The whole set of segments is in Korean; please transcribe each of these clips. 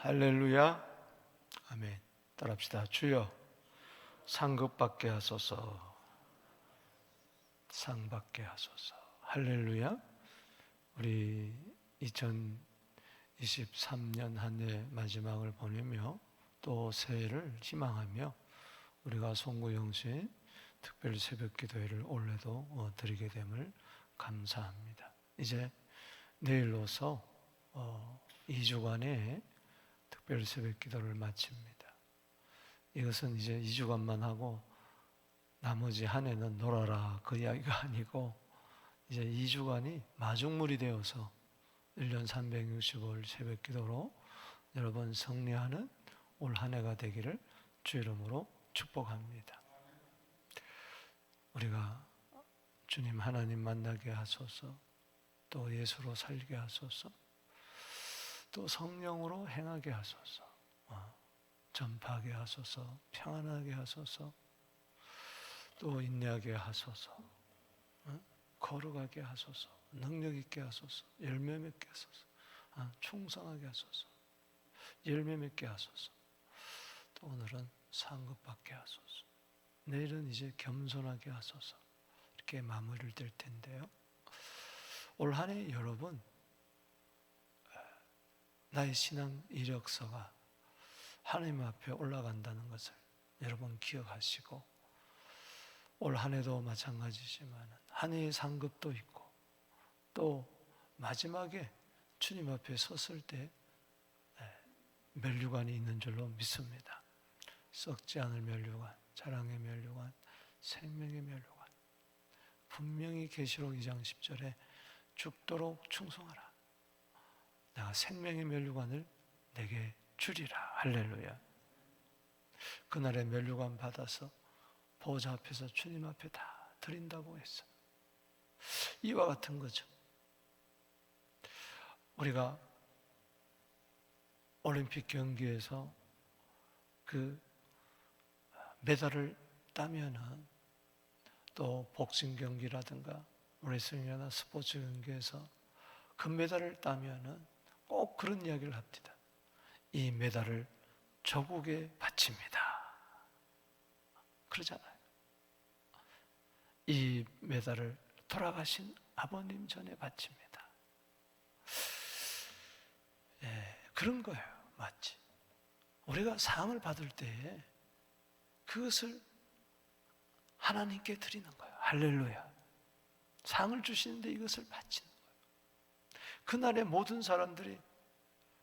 할렐루야. 아멘. 따라합시다. 주여 상급 받게 하소서. 상 받게 하소서. 할렐루야. 우리 2023년 한 해 마지막을 보내며 또 새해를 희망하며 우리가 송구영신 특별 새벽 기도회를 올해도 드리게 됨을 감사합니다. 이제 내일로서 2주간의 특별 새벽 기도를 마칩니다. 이것은 이제 2주간만 하고 나머지 한 해는 놀아라 그 이야기가 아니고 이제 2주간이 마중물이 되어서 1년 365일 새벽 기도로 여러분 승리하는 올 한 해가 되기를 주 이름으로 축복합니다. 우리가 주님 하나님 만나게 하소서, 또 예수로 살게 하소서, 또 성령으로 행하게 하소서, 전파하게 하소서, 평안하게 하소서, 또 인내하게 하소서, 거룩하게 하소서, 능력 있게 하소서, 열매 맺게 하소서, 충성하게 하소서, 열매 맺게 하소서, 또 오늘은 상급 받게 하소서, 내일은 이제 겸손하게 하소서. 이렇게 마무리를 될 텐데요. 올 한 해 여러분 나의 신앙 이력서가 하나님 앞에 올라간다는 것을 여러분 기억하시고, 올 한 해도 마찬가지지만 한 해의 상급도 있고 또 마지막에 주님 앞에 섰을 때 면류관이 있는 줄로 믿습니다. 썩지 않을 면류관, 자랑의 면류관, 생명의 면류관. 분명히 계시록 2장 10절에 죽도록 충성하라. 내가 생명의 면류관을 내게 주리라. 할렐루야. 그날의 면류관 받아서 보좌 앞에서 주님 앞에 다 드린다고 했어. 이와 같은 거죠. 우리가 올림픽 경기에서 그 메달을 따면은, 또 복싱 경기라든가 레슬링이나 스포츠 경기에서 금메달을 따면은 꼭 그런 이야기를 합니다. 이 메달을 조국에 바칩니다. 그러잖아요. 이 메달을 돌아가신 아버님 전에 바칩니다. 그런 거예요. 맞지? 우리가 상을 받을 때 그것을 하나님께 드리는 거예요. 할렐루야. 상을 주시는데 이것을 바치는 거예요. 그날의 모든 사람들이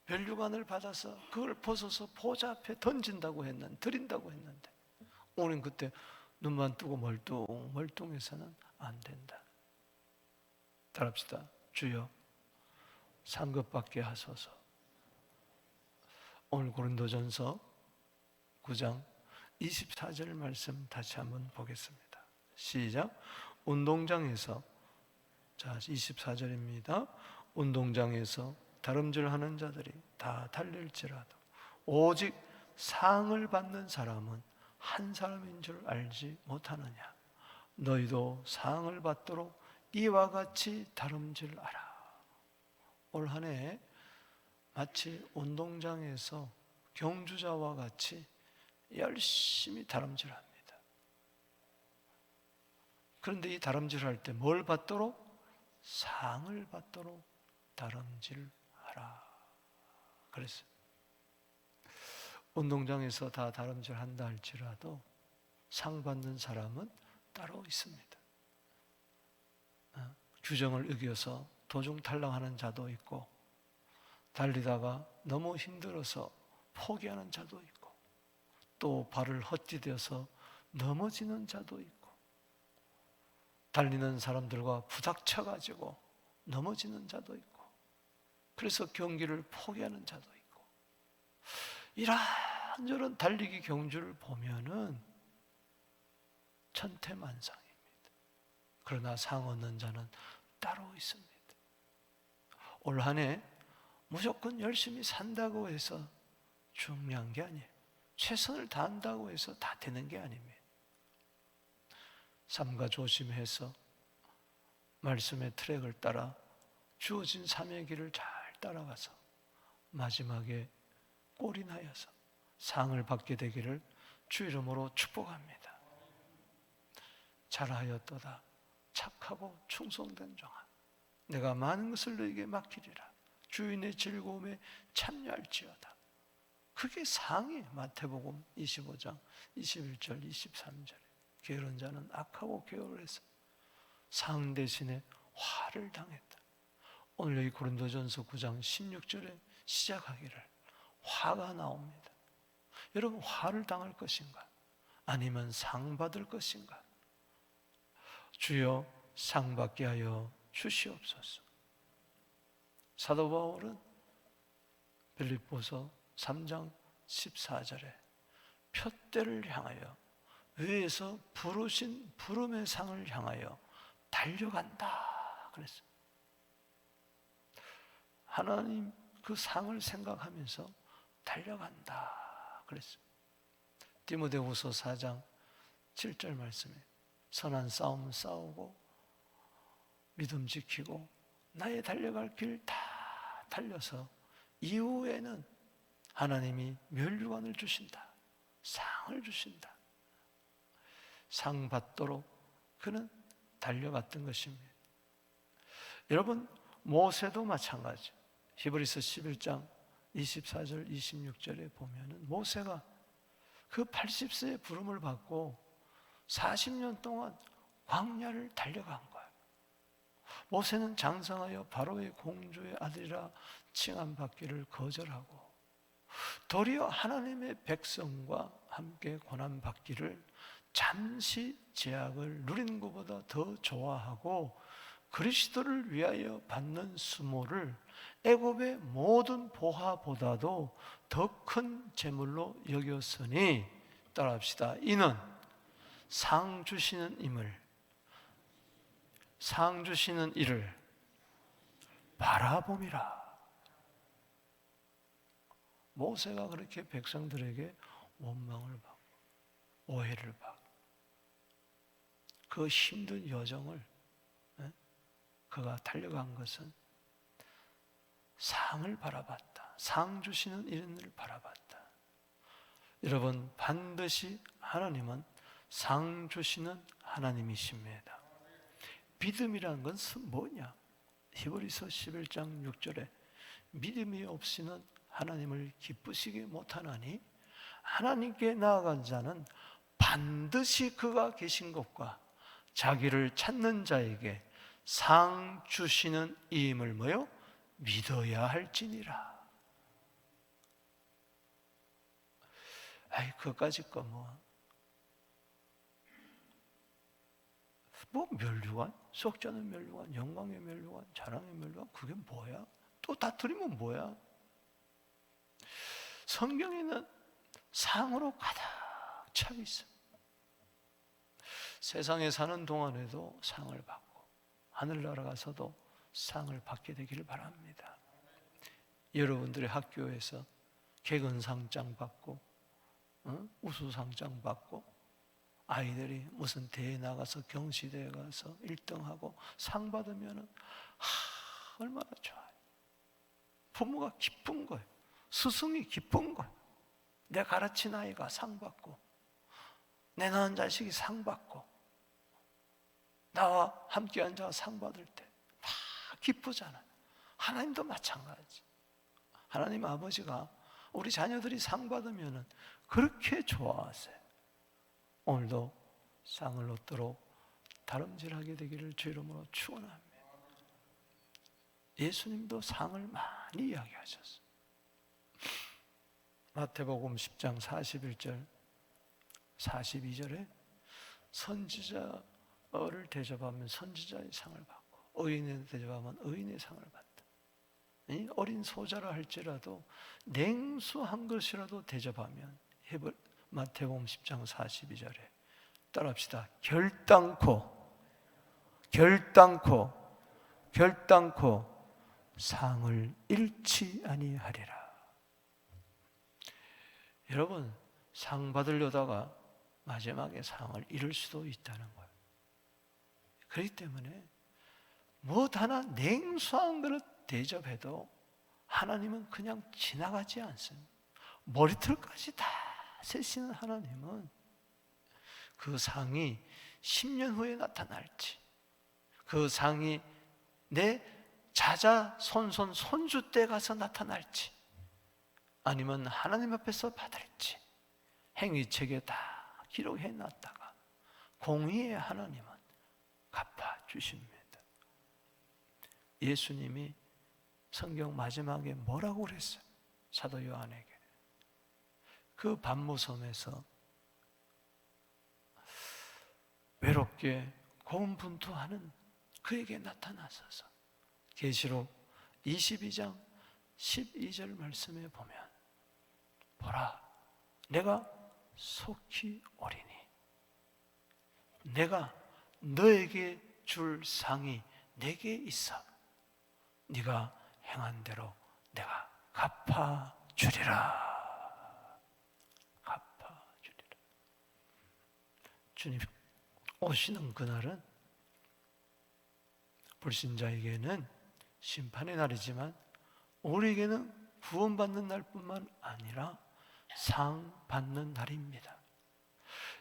면류관을 받아서 그걸 벗어서 보좌 앞에 던진다고 했는데, 드린다고 했는데, 우리는 그때 눈만 뜨고 멀뚱해서는 안 된다. 따라합시다. 주여 상급 받게 하소서. 오늘 고린도전서 9장 24절 말씀 다시 한번 보겠습니다. 시작. 운동장에서, 자 24절입니다. 운동장에서 다름질하는 자들이 다 달릴지라도 오직 상을 받는 사람은 한 사람인 줄 알지 못하느냐. 너희도 상을 받도록 이와 같이 다름질하라. 올 한 해 마치 운동장에서 경주자와 같이 열심히 다름질합니다. 그런데 이 다름질할 때 뭘 받도록? 상을 받도록 다름질하라 그랬어요. 운동장에서 다 다름질한다 할지라도 상 받는 사람은 따로 있습니다. 규정을 어겨서 도중 탈락하는 자도 있고, 달리다가 너무 힘들어서 포기하는 자도 있고, 또 발을 헛디뎌서 넘어지는 자도 있고, 달리는 사람들과 부닥쳐가지고 넘어지는 자도 있고, 그래서 경기를 포기하는 자도 있고, 이런저런 달리기 경주를 보면은 천태만상입니다. 그러나 상 얻는 자는 따로 있습니다. 올 한 해 무조건 열심히 산다고 해서 중요한 게 아니에요. 최선을 다한다고 해서 다 되는 게 아닙니다. 삼가 조심해서 말씀의 트랙을 따라 주어진 삶의 길을 잘 따라가서 마지막에 올인하여서 상을 받게 되기를 주 이름으로 축복합니다. 잘하였도다 착하고 충성된 종아, 내가 많은 것을 너에게 맡기리라. 주인의 즐거움에 참여할지어다. 그게 상이 마태복음 25장 21절 23절에 게으른 자는 악하고 게으르해서 상 대신에 화를 당했다. 오늘 여기 고린도전서 9장 16절에 시작하기를 화가 나옵니다. 여러분, 화를 당할 것인가? 아니면 상 받을 것인가? 주여 상 받게 하여 주시옵소서. 사도 바울은 빌립보서 3장 14절에 표대를 향하여 위에서 부르신 부름의 상을 향하여 달려간다 그랬어요. 하나님 그 상을 생각하면서 달려간다 그랬어요. 디모데후서 4장 7절 말씀에 선한 싸움 싸우고 믿음 지키고 나의 달려갈 길 다 달려서 이후에는 하나님이 면류관을 주신다. 상을 주신다. 상 받도록 그는 달려갔던 것입니다. 여러분, 모세도 마찬가지. 히브리서 11장 24절 26절에 보면은 모세가 그 80세의 부름을 받고 40년 동안 광야를 달려간 거예요. 모세는 장성하여 바로의 공주의 아들이라 칭함받기를 거절하고 도리어 하나님의 백성과 함께 고난받기를 잠시 제약을 누리는 것보다 더 좋아하고 그리스도를 위하여 받는 수모를 애굽의 모든 보화보다도 더 큰 재물로 여겼으니, 따라합시다. 이는 상 주시는 이를 바라봄이라. 모세가 그렇게 백성들에게 원망을 받고 오해를 받고 그 힘든 여정을 그가 달려간 것은 상을 바라봤다. 상 주시는 이를 바라봤다. 여러분, 반드시 하나님은 상 주시는 하나님이십니다. 믿음이라는 것은 뭐냐? 히브리서 11장 6절에 믿음이 없이는 하나님을 기쁘시게 못하나니 하나님께 나아간 자는 반드시 그가 계신 것과 자기를 찾는 자에게 상 주시는 이임을 뭐요? 믿어야 할지니라. 아이, 그까짓 거 뭐 면류관, 속죄는 면류관, 영광의 면류관, 자랑의 면류관, 그게 뭐야? 또 다투리면 뭐야? 성경에는 상으로 가득 차 있어. 세상에 사는 동안에도 상을 받고 하늘나라 가서도 상을 받게 되기를 바랍니다. 여러분들의 학교에서 개근상장 받고 우수상장 받고 아이들이 무슨 대회 나가서 경시대회 가서 1등하고 상 받으면 얼마나 좋아요. 부모가 기쁜 거예요. 스승이 기쁜 거예요. 내 가르친 아이가 상 받고 내 낳은 자식이 상 받고 나와 함께 앉아 상 받을 때 막 기쁘잖아요. 하나님도 마찬가지. 하나님 아버지가 우리 자녀들이 상 받으면 그렇게 좋아하세요. 오늘도 상을 얻도록 다름질하게 되기를 주 이름으로 축원합니다. 예수님도 상을 많이 이야기하셨어요. 마태복음 10장 41절 42절에 선지자를 대접하면 선지자의 상을 받고 의인을 대접하면 의인의 상을 받다. 어린 소자라 할지라도 냉수한 것이라도 대접하면 마태복음 10장 42절에 따라합시다. 결단코 상을 잃지 아니하리라. 여러분, 상 받으려다가 마지막에 상을 잃을 수도 있다는 거예요. 그렇기 때문에 무엇 하나 냉수한 것을 대접해도 하나님은 그냥 지나가지 않습니다. 머리털까지 다 세시는 하나님은 그 상이 10년 후에 나타날지, 그 상이 내 자자손손 손주 때 가서 나타날지, 아니면 하나님 앞에서 받을지 행위책에 다 기록해 놨다가 공의의 하나님은 갚아주십니다. 예수님이 성경 마지막에 뭐라고 그랬어요? 사도 요한에게 그 반모섬에서 외롭게 고군분투하는 그에게 나타나셔서 계시록 22장 12절 말씀에 보면 보라, 내가 속히 오리니 내가 너에게 줄 상이 내게 있어 네가 행한 대로 내가 갚아주리라. 갚아주리라. 주님 오시는 그날은 불신자에게는 심판의 날이지만 우리에게는 구원받는 날뿐만 아니라 상 받는 날입니다.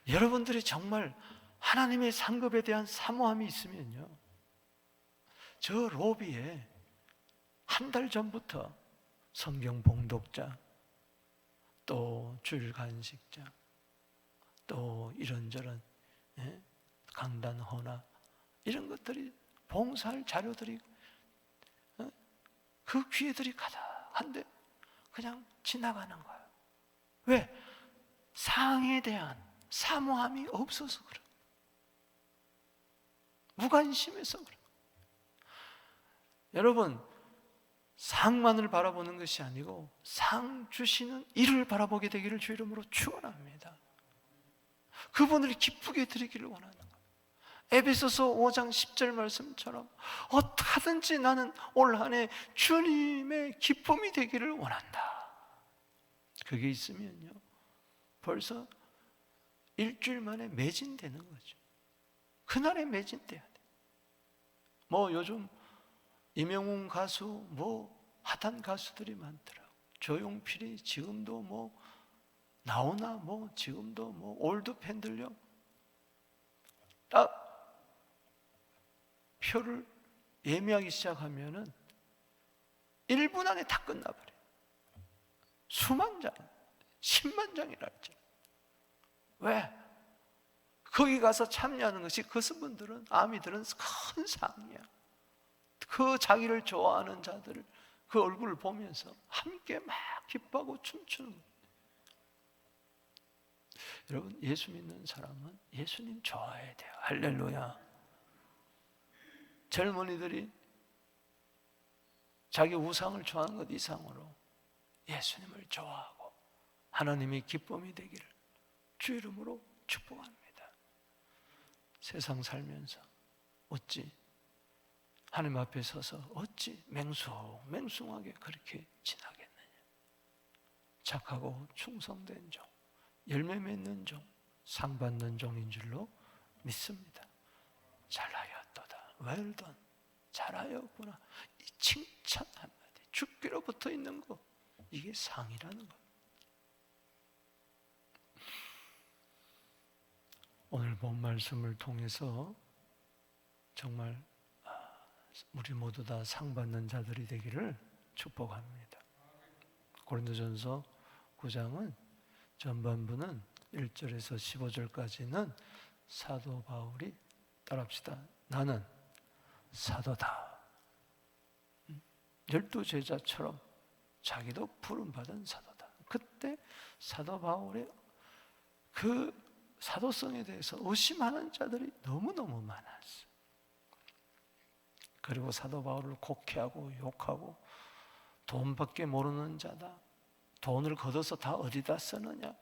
여러분들이 정말 하나님의 상급에 대한 사모함이 있으면요, 저 로비에 한 달 전부터 성경 봉독자, 또 주일 간식자, 또 이런저런 강단 헌화 이런 것들이 봉사할 자료들이 그 기회들이 가득한데 그냥 지나가는 거예요. 왜? 상에 대한 사모함이 없어서 그래요. 무관심해서 그래요. 여러분, 상만을 바라보는 것이 아니고 상 주시는 이를 바라보게 되기를 주 이름으로 축원합니다. 그분을 기쁘게 드리기를 원하는 거예요. 에베소서 5장 10절 말씀처럼 어떻게든지 나는 올 한 해 주님의 기쁨이 되기를 원한다. 그게 있으면요 벌써 일주일 만에 매진되는 거죠. 그날에 매진돼야 돼. 뭐 요즘 임영웅 가수, 뭐 핫한 가수들이 많더라고. 조용필이 지금도 뭐 나오나, 뭐 지금도 뭐 올드 팬들요 딱 표를 예매하기 시작하면은 1분 안에 다 끝나버려요. 수만 장, 10만 장이랄지. 왜? 거기 가서 참여하는 것이 그분들은, 아미들은 큰 상이야. 그 자기를 좋아하는 자들을 그 얼굴을 보면서 함께 막 기뻐하고 춤추는 거예요. 여러분, 예수 믿는 사람은 예수님 좋아해야 돼요. 할렐루야. 젊은이들이 자기 우상을 좋아하는 것 이상으로 예수님을 좋아하고 하나님의 기쁨이 되기를 주 이름으로 축복합니다. 세상 살면서 어찌 하나님 앞에 서서 어찌 맹숭하게 그렇게 지나겠느냐. 착하고 충성된 종, 열매 맺는 종, 상 받는 종인 줄로 믿습니다. 잘하였도다. Well done. 잘하였구나. 이 칭찬 한마디, 주께로 붙어 있는 거, 이게 상이라는 거. 오늘 본 말씀을 통해서 정말 우리 모두 다 상 받는 자들이 되기를 축복합니다. 고린도전서 9장은 전반부는 1절에서 15절까지는 사도 바울이, 따라합시다, 나는 사도다, 12제자처럼 자기도 부름받은 사도다. 그때 사도 바울의 그 사도성에 대해서 의심하는 자들이 너무너무 많았어요. 그리고 사도 바울을 곡해하고 욕하고 돈밖에 모르는 자다, 돈을 걷어서 다 어디다 쓰느냐,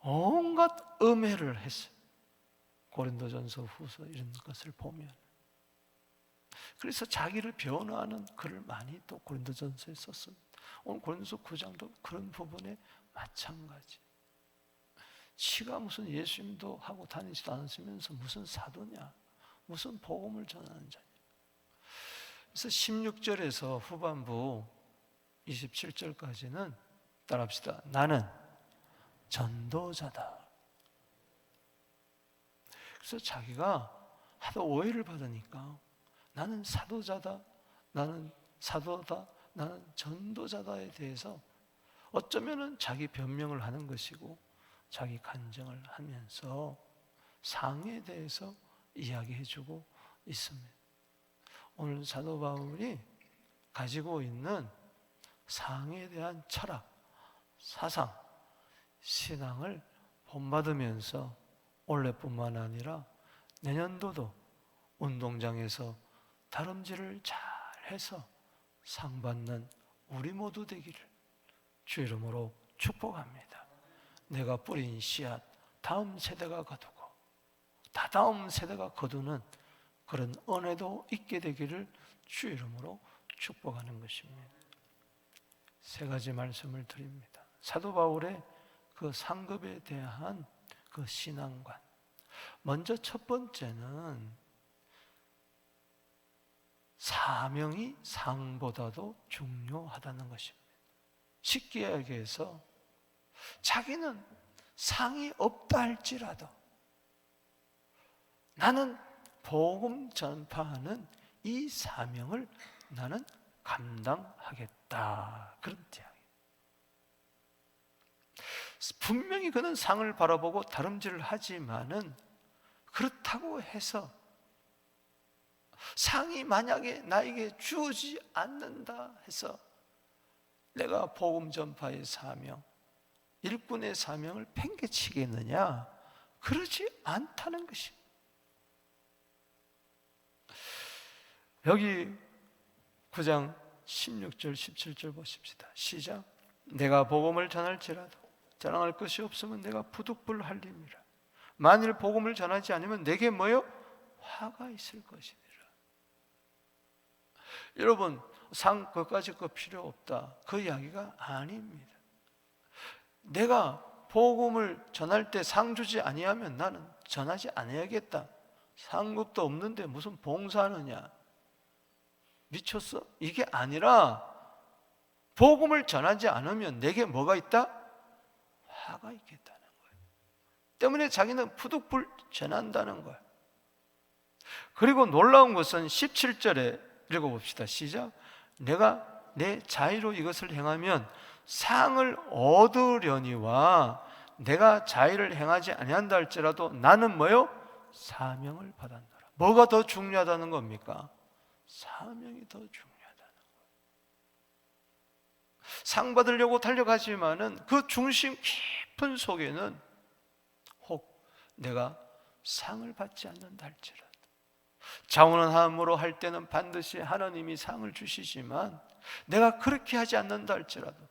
온갖 음해를 했어요. 고린도전서 후서 이런 것을 보면. 그래서 자기를 변호하는 글을 많이 또 고린도전서에 썼습니다. 오늘 고린도서 9장도 그런 부분에 마찬가지. 지가 무슨 예수님도 하고 다니지도 않으면서 무슨 사도냐, 무슨 복음을 전하는 자냐. 그래서 16절에서 후반부 27절까지는 따라합시다. 나는 전도자다. 그래서 자기가 하도 오해를 받으니까 나는 사도자다, 나는 사도다, 나는 전도자다에 대해서 어쩌면은 자기 변명을 하는 것이고 자기 간증을 하면서 상에 대해서 이야기해주고 있습니다. 오늘 사도 바울이 가지고 있는 상에 대한 철학, 사상, 신앙을 본받으면서 올해뿐만 아니라 내년도도 운동장에서 다름질을 잘해서 상 받는 우리 모두 되기를 주 이름으로 축복합니다. 내가 뿌린 씨앗 다음 세대가 거두고 다다음 세대가 거두는 그런 은혜도 있게 되기를 주 이름으로 축복하는 것입니다. 세 가지 말씀을 드립니다. 사도 바울의 그 상급에 대한 그 신앙관. 먼저 첫 번째는 사명이 상보다도 중요하다는 것입니다. 쉽게 얘기해서 자기는 상이 없다 할지라도 나는 복음 전파하는 이 사명을 나는 감당하겠다. 그런 이야기. 분명히 그는 상을 바라보고 다름질을 하지만은 그렇다고 해서 상이 만약에 나에게 주어지지 않는다 해서 내가 복음 전파의 사명, 일꾼의 사명을 팽개치겠느냐? 그러지 않다는 것입니다. 여기 9장 16절 17절 보십시다. 시작. 내가 복음을 전할지라도 자랑할 것이 없으면 내가 부득불할림이라. 만일 복음을 전하지 않으면 내게 뭐요? 화가 있을 것이니라. 여러분, 상 그것까지 그 필요 없다, 그 이야기가 아닙니다. 내가 복음을 전할 때 상 주지 아니하면 나는 전하지 않아야겠다. 상급도 없는데 무슨 봉사하느냐? 미쳤어? 이게 아니라 복음을 전하지 않으면 내게 뭐가 있다? 화가 있겠다는 거예요. 때문에 자기는 부득불 전한다는 거예요. 그리고 놀라운 것은 17절에 읽어봅시다. 시작. 내가 내 자의로 이것을 행하면 상을 얻으려니와 내가 자의를 행하지 아니한다 할지라도 나는 뭐요? 사명을 받았노라. 뭐가 더 중요하다는 겁니까? 사명이 더 중요하다는 거예요. 상 받으려고 달려가지만은 그 중심 깊은 속에는 혹 내가 상을 받지 않는다 할지라도, 자원함으로 할 때는 반드시 하나님이 상을 주시지만 내가 그렇게 하지 않는다 할지라도,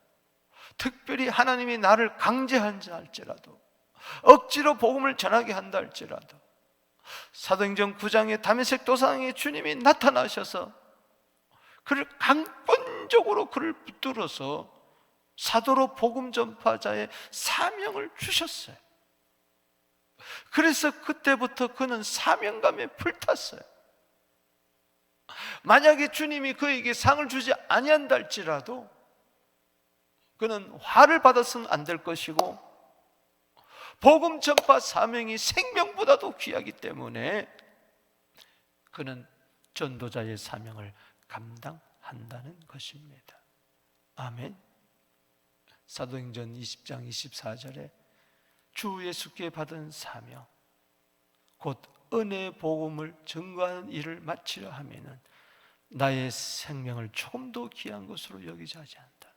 특별히 하나님이 나를 강제한다 할지라도, 억지로 복음을 전하게 한다 할지라도, 사도행전 9장에 다메섹 도상에 주님이 나타나셔서 그를 강권적으로 그를 붙들어서 사도로 복음 전파자의 사명을 주셨어요. 그래서 그때부터 그는 사명감에 불탔어요. 만약에 주님이 그에게 상을 주지 아니한다 할지라도 그는 화를 받아서는 안 될 것이고, 복음 전파 사명이 생명보다도 귀하기 때문에 그는 전도자의 사명을 감당한다는 것입니다. 아멘. 사도행전 20장 24절에 주 예수께 받은 사명, 곧 은혜의 복음을 증거하는 일을 마치려 하면은 나의 생명을 조금 더 귀한 것으로 여기지 하지 않는다.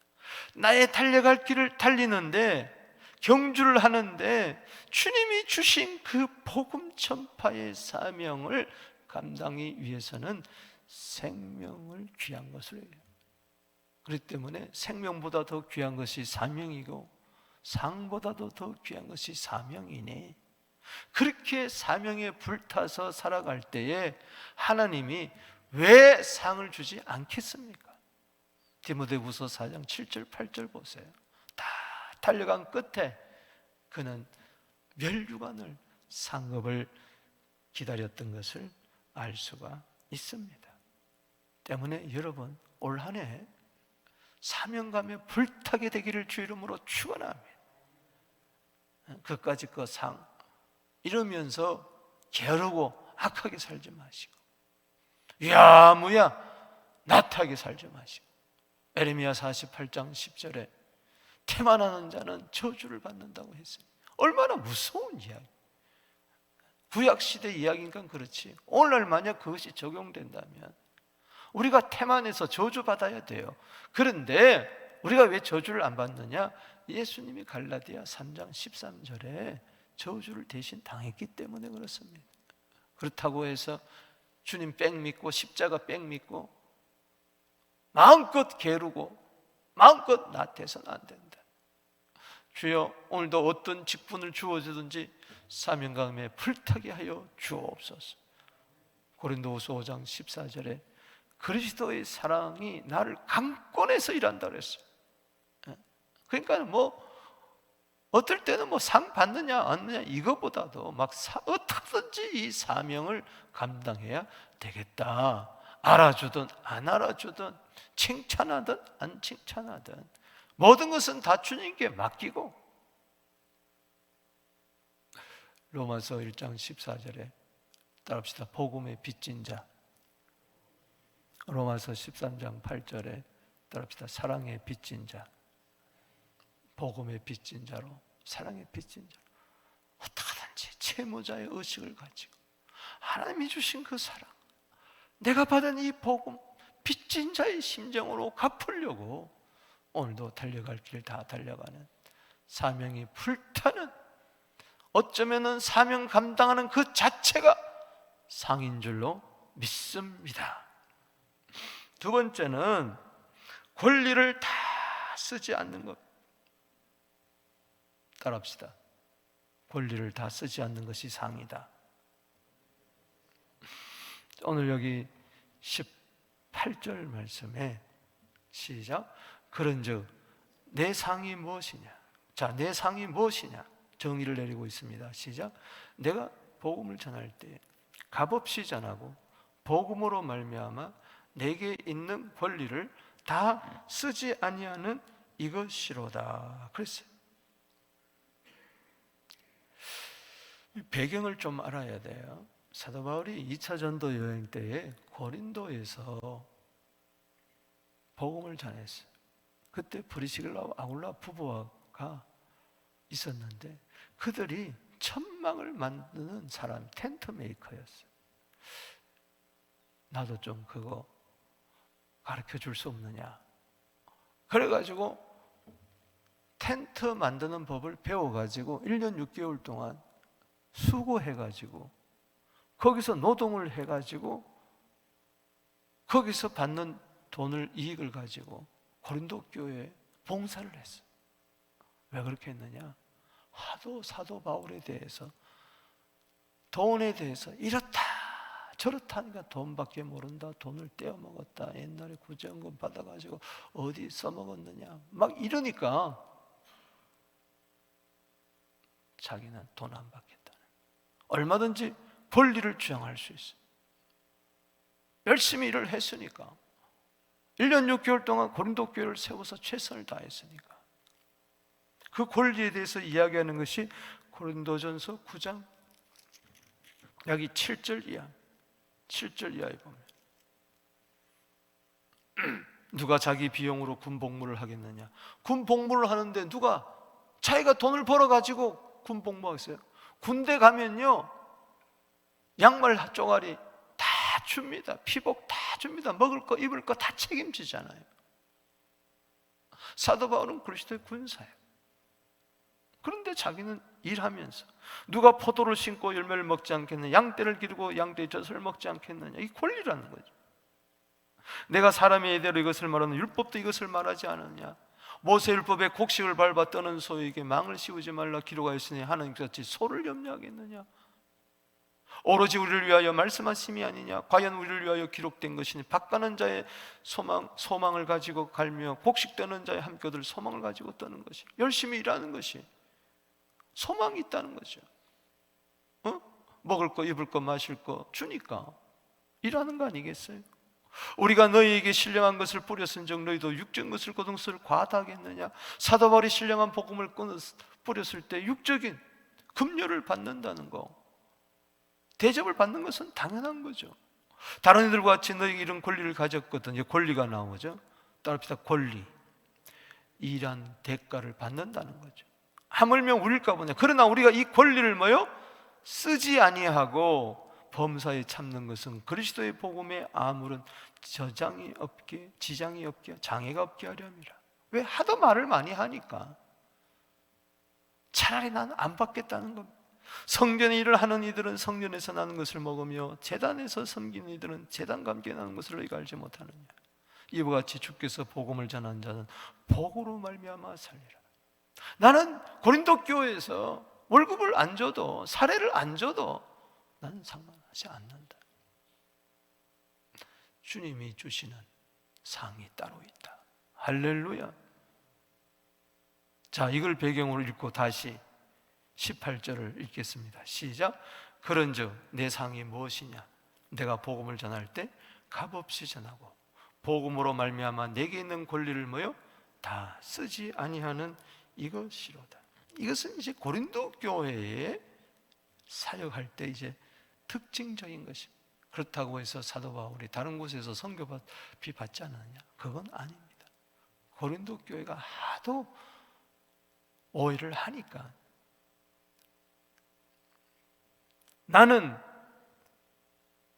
나의 달려갈 길을 달리는데, 경주를 하는데 주님이 주신 그 복음 전파의 사명을 감당하기 위해서는 생명을 귀한 것을 해요. 그렇기 때문에 생명보다 더 귀한 것이 사명이고 상보다도 더 귀한 것이 사명이니, 그렇게 사명에 불타서 살아갈 때에 하나님이 왜 상을 주지 않겠습니까? 디모데후서 4장 7절 8절 보세요. 다 달려간 끝에 그는 멸류관을, 상급을 기다렸던 것을 알 수가 있습니다. 때문에 여러분, 올 한 해 사명감에 불타게 되기를 주 이름으로 축원합니다. 그까짓 그 상 이러면서 게으르고 악하게 살지 마시고 야무야 나태하게 살지 마시고 에레미야 48장 10절에 태만하는 자는 저주를 받는다고 했어요. 얼마나 무서운 이야기. 구약시대 이야기니까 그렇지, 오늘날 만약 그것이 적용된다면 우리가 태만해서 저주받아야 돼요. 그런데 우리가 왜 저주를 안 받느냐? 예수님이 갈라디아 3장 13절에 저주를 대신 당했기 때문에 그렇습니다. 그렇다고 해서 주님 뺑 믿고 십자가 뺑 믿고 마음껏 게으르고 마음껏 나태해서는 안 된다. 주여, 오늘도 어떤 직분을 주어주든지 사명감에 불타게 하여 주옵소서. 고린도후서 5장 14절에 그리스도의 사랑이 나를 강권해서 일한다 그랬어요. 그러니까 어떨 때는 상 받느냐 안 받느냐 이것보다도 어떻게든지 이 사명을 감당해야 되겠다. 알아주든 안 알아주든 칭찬하든 안 칭찬하든 모든 것은 다 주님께 맡기고. 로마서 1장 14절에 따라합시다. 복음의 빚진 자. 로마서 13장 8절에 따라합시다. 사랑의 빚진 자. 복음의 빚진 자로, 사랑의 빚진 자로 어떻게든지 채무자의 의식을 가지고 하나님이 주신 그 사랑, 내가 받은 이 복음, 빚진 자의 심정으로 갚으려고 오늘도 달려갈 길 다 달려가는 사명이 불타는, 어쩌면은 사명 감당하는 그 자체가 상인 줄로 믿습니다. 두 번째는 권리를 다 쓰지 않는 것. 따라합시다. 권리를 다 쓰지 않는 것이 상이다. 오늘 여기 18절 말씀에 시작. 그런즉 내 상이 무엇이냐? 자, 내 상이 무엇이냐? 정의를 내리고 있습니다. 시작. 내가 복음을 전할 때 값없이 전하고 복음으로 말미암아 내게 있는 권리를 다 쓰지 아니하는 이것이로다. 그랬어요. 배경을 좀 알아야 돼요. 사도 바울이 2차 전도 여행 때에 고린도에서 복음을 전했어요. 그때 브리스길라 아굴라 부부가 있었는데 그들이 천막을 만드는 사람, 텐트 메이커였어요. 나도 좀 그거 가르쳐 줄 수 없느냐. 그래가지고 텐트 만드는 법을 배워가지고 1년 6개월 동안 수고해가지고 거기서 노동을 해가지고 거기서 받는 돈을, 이익을 가지고 고린도 교회에 봉사를 했어요. 왜 그렇게 했느냐? 하도 사도 바울에 대해서, 돈에 대해서 이렇다 저렇다 하니까 돈밖에 모른다, 돈을 떼어먹었다, 옛날에 구제연금 받아가지고 어디 써먹었느냐 막 이러니까 자기는 돈 안 받겠다는, 얼마든지 권리를 주장할 수 있어요. 열심히 일을 했으니까 1년 6개월 동안 고린도 교회를 세워서 최선을 다했으니까 그 권리에 대해서 이야기하는 것이 고린도전서 9장 여기 7절 이하, 7절 이하에 보면 누가 자기 비용으로 군복무를 하겠느냐? 군복무를 하는데 누가 자기가 돈을 벌어가지고 군복무하겠어요? 군대 가면요 양말 쪼가리 다 줍니다. 피복 다 줍니다. 먹을 거 입을 거 다 책임지잖아요. 사도 바울은 그리스도의 군사예요. 그런데 자기는 일하면서 누가 포도를 심고 열매를 먹지 않겠느냐, 양떼를 기르고 양떼의 젖을 먹지 않겠느냐, 이 권리라는 거죠. 내가 사람의 예대로 이것을 말하는 율법도 이것을 말하지 않느냐. 모세율법에 곡식을 밟아 떠는 소에게 망을 씌우지 말라 기록하였으니 하나님께서 어찌 소를 염려하겠느냐. 오로지 우리를 위하여 말씀하심이 아니냐. 과연 우리를 위하여 기록된 것이니 밭가는 자의 소망을 가지고 갈며 곡식 떠는 자의 함께들 소망을 가지고 떠는 것이, 열심히 일하는 것이 소망이 있다는 거죠. 먹을 거 입을 거 마실 거 주니까 일하는 거 아니겠어요? 우리가 너희에게 신령한 것을 뿌렸은즉 너희도 육적인 것을 거둔것을 과다하겠느냐? 사도 바울이 신령한 복음을 뿌렸을 때 육적인 급료를 받는다는 거, 대접을 받는 것은 당연한 거죠. 다른 이들과 같이 너희가 이런 권리를 가졌거든. 권리가 나오죠. 따릅시다. 권리. 일한 대가를 받는다는 거죠. 하물며 우릴까 보냐. 그러나 우리가 이 권리를 뭐요? 쓰지 아니하고 범사에 참는 것은 그리스도의 복음에 아무런 지장이 없게 장애가 없게 하려 함이라. 왜? 하도 말을 많이 하니까. 차라리 나는 안 받겠다는 겁니다. 성전의 일을 하는 이들은 성전에서 나는 것을 먹으며 제단에서 섬기는 이들은 제단과 함께 나는 것을 너희가 알지 못하느냐. 이와 같이 주께서 복음을 전하는 자는 복으로 말미암아 살리라. 나는 고린도 교회에서 월급을 안 줘도, 사례를 안 줘도 나는 상관하지 않는다. 주님이 주시는 상이 따로 있다. 할렐루야. 자, 이걸 배경으로 읽고 다시 18절을 읽겠습니다. 시작. 그런즉 내 상이 무엇이냐? 내가 복음을 전할 때 값없이 전하고 복음으로 말미암아 내게 있는 권리를 뭐요? 다 쓰지 아니하는 이것이로다. 이것은 이제 고린도 교회에 사역할 때 이제 특징적인 것입니다. 그렇다고 해서 사도 바울이 다른 곳에서 선교비 받지 않았느냐? 그건 아닙니다. 고린도 교회가 하도 오해를 하니까 나는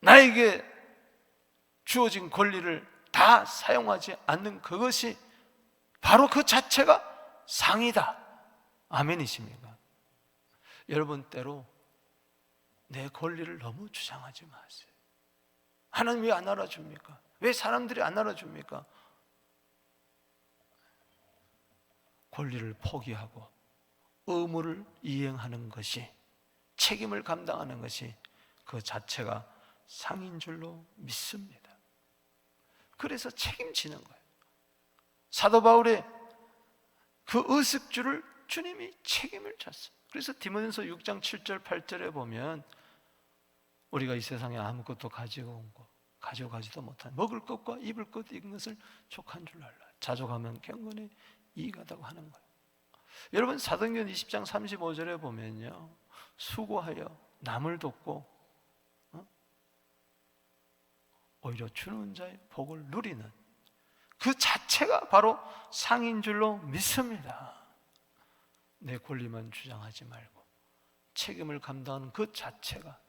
나에게 주어진 권리를 다 사용하지 않는 그것이 바로 그 자체가 상이다. 아멘이십니까? 여러분, 때로 내 권리를 너무 주장하지 마세요. 하나님 왜 안 알아줍니까? 왜 사람들이 안 알아줍니까? 권리를 포기하고 의무를 이행하는 것이, 책임을 감당하는 것이 그 자체가 상인 줄로 믿습니다. 그래서 책임지는 거예요. 사도 바울의 그 의식주를 주님이 책임을 졌어요. 그래서 디모데전서 6장 7절 8절에 보면 우리가 이 세상에 아무것도 가지고 온 것, 가져가지도 못한 먹을 것과 입을 것 익은 것을 족한 줄 알라. 자족하면 경건에 이익하다고 하는 거예요. 여러분, 사도행전 20장 35절에 보면요, 수고하여 남을 돕고 오히려 주는 자의 복을 누리는 그 자체가 바로 상인 줄로 믿습니다. 내 권리만 주장하지 말고 책임을 감당하는 그 자체가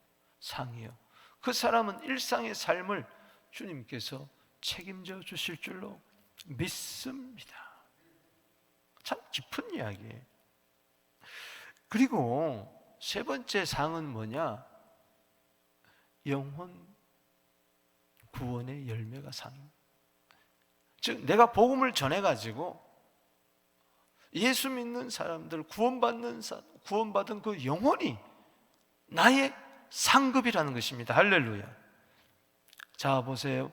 상이요, 그 사람은 일상의 삶을 주님께서 책임져 주실 줄로 믿습니다. 참 깊은 이야기예요. 그리고 세 번째 상은 뭐냐? 영혼 구원의 열매가 상입니다. 즉, 내가 복음을 전해가지고 예수 믿는 사람들, 구원받은 그 영혼이 나의 상급이라는 것입니다. 할렐루야. 자, 보세요.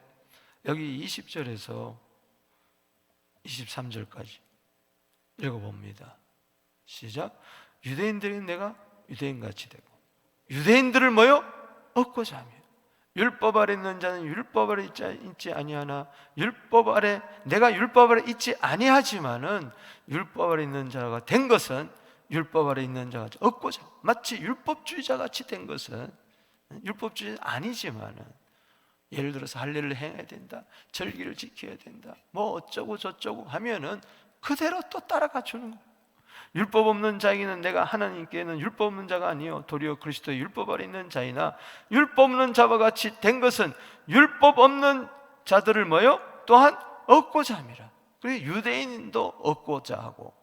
여기 20절에서 23절까지 읽어봅니다. 시작. 유대인들은 내가 유대인같이 되고 유대인들을 뭐요? 얻고자 하며 율법 아래 있는 자는 율법 아래 있지 아니하나 내가 율법 아래 있지 아니하지만은 율법 아래 있는 자가 된 것은 율법 아래 있는 자가 얻고자, 마치 율법주의자 같이 된 것은 율법주의자 아니지만은 예를 들어서 할례를 행해야 된다, 절기를 지켜야 된다, 뭐 어쩌고 저쩌고 하면은 그대로 또 따라가 주는 거예요. 율법 없는 자에게는 내가 하나님께는 율법 없는 자가 아니요 도리어 그리스도의 율법 아래 있는 자이나 율법 없는 자와 같이 된 것은 율법 없는 자들을 뭐요? 또한 얻고자 함이라. 그래서 유대인도 얻고자 하고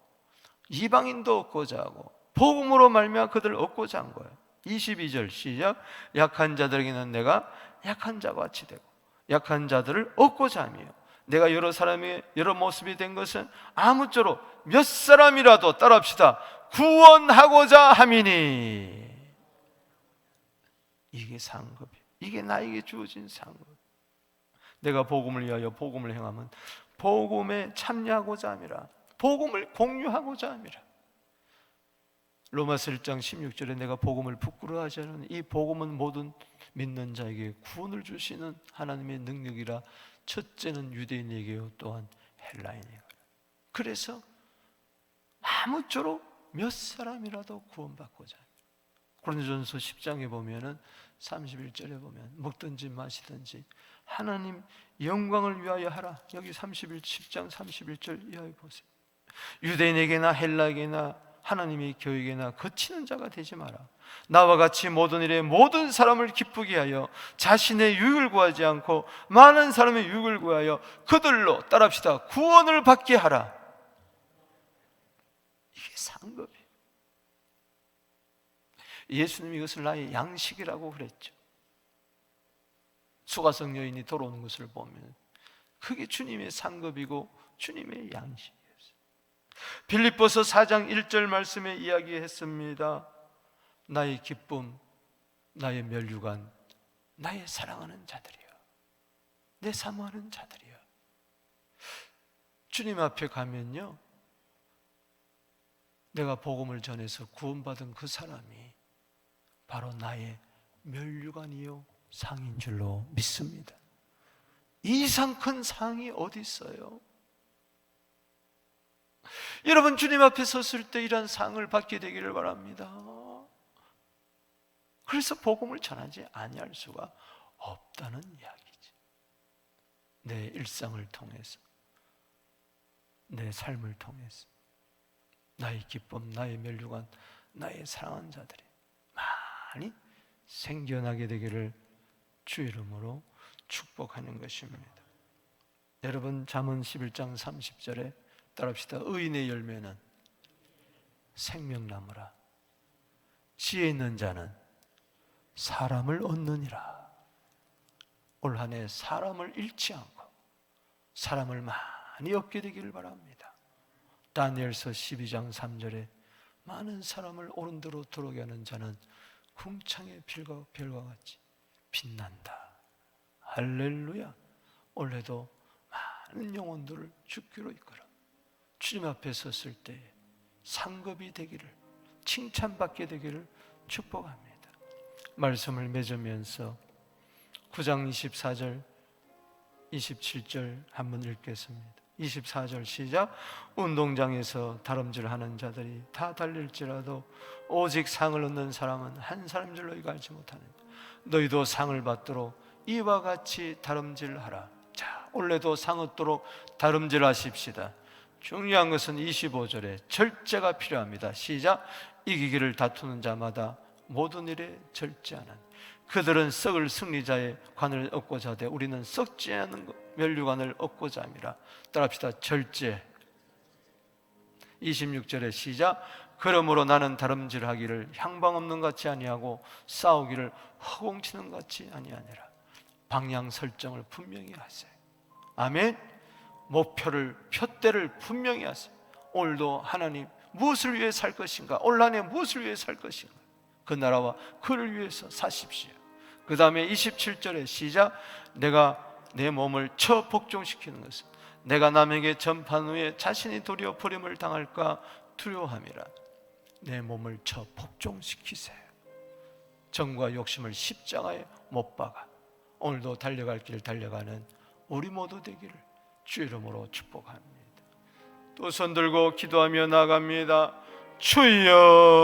이방인도 얻고자 하고 복음으로 말미암아 그들을 얻고자 한 거예요. 22절 시작. 약한 자들에게는 내가 약한 자와 같이 되고 약한 자들을 얻고자 하며 내가 여러 사람의 여러 모습이 된 것은 아무쪼록 몇 사람이라도 따라합시다. 구원하고자 함이니. 이게 상급이에요. 이게 나에게 주어진 상급. 내가 복음을 위하여 복음을 행하면 복음에 참여하고자 함이라. 복음을 공유하고자 함이라. 로마서 1장 16절에 내가 복음을 부끄러워하지 않으니 이 복음은 모든 믿는 자에게 구원을 주시는 하나님의 능력이라. 첫째는 유대인에게요 또한 헬라인에게. 그래서 아무쪼록 몇 사람이라도 구원받고자 합니다. 고린도전서 10장에 보면은 31절에 보면 먹든지 마시든지 하나님 영광을 위하여 하라. 여기 10장 31절 이하에 보세요. 유대인에게나 헬라에게나 하나님의 교회에게나 거치는 자가 되지 마라. 나와 같이 모든 일에 모든 사람을 기쁘게 하여 자신의 유익을 구하지 않고 많은 사람의 유익을 구하여 그들로 따라합시다 구원을 받게 하라. 이게 상급이에요. 예수님이 이것을 나의 양식이라고 그랬죠. 수가성 여인이 돌아오는 것을 보면 그게 주님의 상급이고 주님의 양식이었어요. 빌립보서 4장 1절 말씀에 이야기했습니다. 나의 기쁨, 나의 면류관, 나의 사랑하는 자들이여, 내 사모하는 자들이여. 주님 앞에 가면요, 내가 복음을 전해서 구원받은 그 사람이 바로 나의 면류관이요 상인 줄로 믿습니다. 이 이상 큰 상이 어디 있어요? 여러분, 주님 앞에 섰을 때 이런 상을 받게 되기를 바랍니다. 그래서 복음을 전하지 아니할 수가 없다는 이야기지. 내 일상을 통해서, 내 삶을 통해서 나의 기쁨, 나의 면류관, 나의 사랑하는 자들이 많이 생겨나게 되기를 주 이름으로 축복하는 것입니다. 여러분, 잠언 11장 30절에 따라합시다. 의인의 열매는 생명나무라. 지혜 있는 자는 사람을 얻느니라. 올 한 해 사람을 잃지 않고 사람을 많이 얻게 되기를 바랍니다. 다니엘서 12장 3절에 많은 사람을 옳은 대로 들어오게 하는 자는 궁창의 별과 같이 빛난다. 할렐루야. 올해도 많은 영혼들을 주께로 이끌어 주님 앞에 섰을 때 상급이 되기를, 칭찬받게 되기를 축복합니다. 말씀을 맺으면서 9장 24절 27절 한번 읽겠습니다. 24절 시작. 운동장에서 다름질하는 자들이 다 달릴지라도 오직 상을 얻는 사람은 한 사람인 줄 너희가 알지 못하느냐. 너희도 상을 받도록 이와 같이 다름질하라. 자, 올해도 상 얻도록 다름질하십시다. 중요한 것은 25절에 절제가 필요합니다. 시작. 이기기를 다투는 자마다 모든 일에 절제하는 그들은 썩을 승리자의 관을 얻고자 하되 우리는 썩지 않은 면류관을 얻고자 함이라. 따라합시다. 절제. 26절에 시작. 그러므로 나는 다름질하기를 향방 없는 같이 아니하고 싸우기를 허공치는 같이 아니하니라. 방향 설정을 분명히 하세요. 아멘. 목표를, 표대를 분명히 하세요. 오늘도 하나님 무엇을 위해 살 것인가? 올 한 해 무엇을 위해 살 것인가? 그 나라와 그를 위해서 사십시오. 그 다음에 27절에 시작. 내가 내 몸을 처 복종시키는 것은 내가 남에게 전판 후에 자신이 도리어 버림을 당할까 두려워함이라. 내 몸을 처 복종시키세요. 정과 욕심을 십자가에 못 박아 오늘도 달려갈 길 달려가는 우리 모두 되기를 주 이름으로 축복합니다. 또 손 들고 기도하며 나갑니다. 주여.